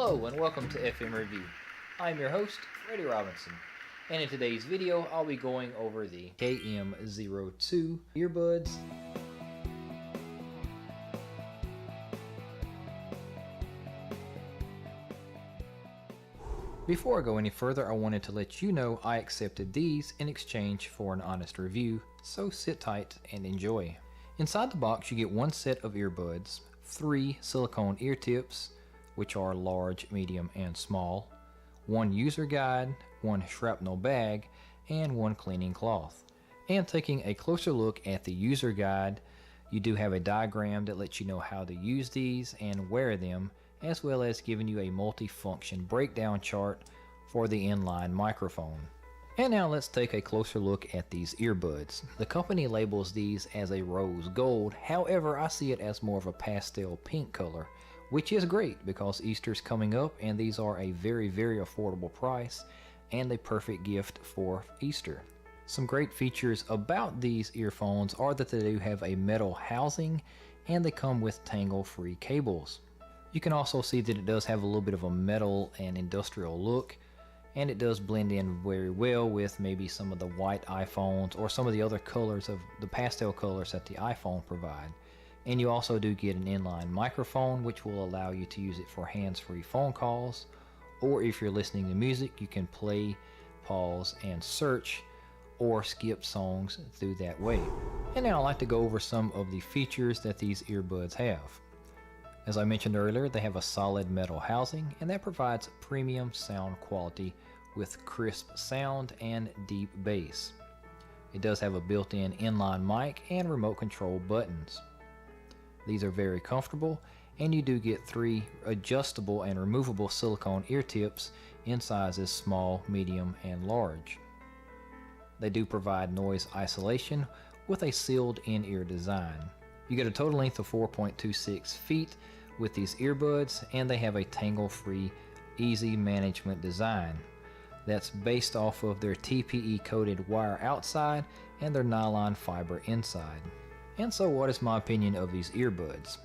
Hello and welcome to FMRevu. I'm your host, Freddie Robinson, and in today's video I'll be going over the KM02 earbuds. Before I go any further, I wanted to let you know I accepted these in exchange for an honest review, so sit tight and enjoy. Inside the box you get one set of earbuds, 3 silicone ear tips, which are large, medium, and small, 1 user guide, 1 shrapnel bag, and 1 cleaning cloth. And taking a closer look at the user guide, you do have a diagram that lets you know how to use these and wear them, as well as giving you a multi-function breakdown chart for the inline microphone. And now let's take a closer look at these earbuds. The company labels these as a rose gold, however I see it as more of a pastel pink color, which is great because Easter's coming up and these are a very affordable price and a perfect gift for Easter. Some great features about these earphones are that they do have a metal housing and they come with tangle-free cables. You can also see that it does have a little bit of a metal and industrial look, and it does blend in very well with maybe some of the white iPhones or some of the other colors of the pastel colors that the iPhone provide. And you also do get an inline microphone, which will allow you to use it for hands-free phone calls, or if you're listening to music you can play, pause, and search or skip songs through that way. And now I'd like to go over some of the features that these earbuds have. As I mentioned earlier, they have a solid metal housing, and that provides premium sound quality with crisp sound and deep bass. It does have a built-in inline mic and remote control buttons. These are very comfortable, and you do get 3 adjustable and removable silicone ear tips in sizes small, medium, and large. They do provide noise isolation with a sealed in-ear design. You get a total length of 4.26 feet with these earbuds, and they have a tangle-free, easy management design that's based off of their TPE coated wire outside and their nylon fiber inside. And so what is my opinion of these earbuds?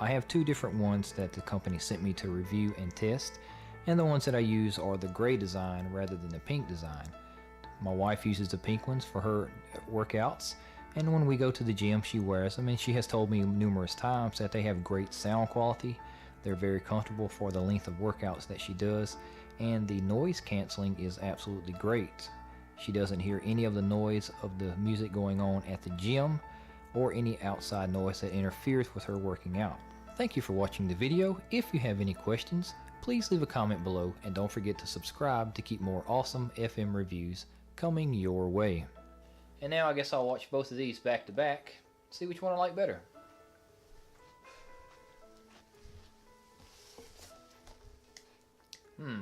I have 2 different ones that the company sent me to review and test, and the ones that I use are the gray design rather than the pink design. My wife uses the pink ones for her workouts, and when we go to the gym she wears them, and she has told me numerous times that they have great sound quality. They're very comfortable for the length of workouts that she does, and the noise canceling is absolutely great. She doesn't hear any of the noise of the music going on at the gym or any outside noise that interferes with her working out. Thank you for watching the video. If you have any questions, please leave a comment below, and don't forget to subscribe to keep more awesome FM reviews coming your way. And now I guess I'll watch both of these back to back, see which one I like better.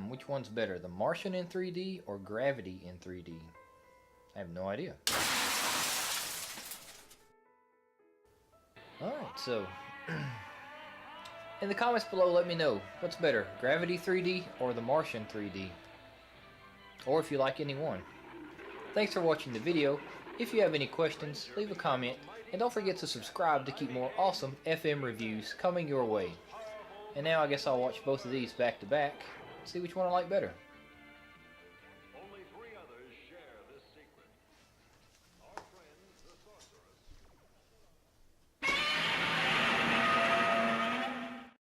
Which one's better, The Martian in 3D or Gravity in 3D? I have no idea. Alright, so in the comments below let me know what's better, Gravity 3D or The Martian 3D, or if you like any one. Thanks for watching the video. If you have any questions, leave a comment, and don't forget to subscribe to keep more awesome FM reviews coming your way. And now I guess I'll watch both of these back to back, see which one I like better.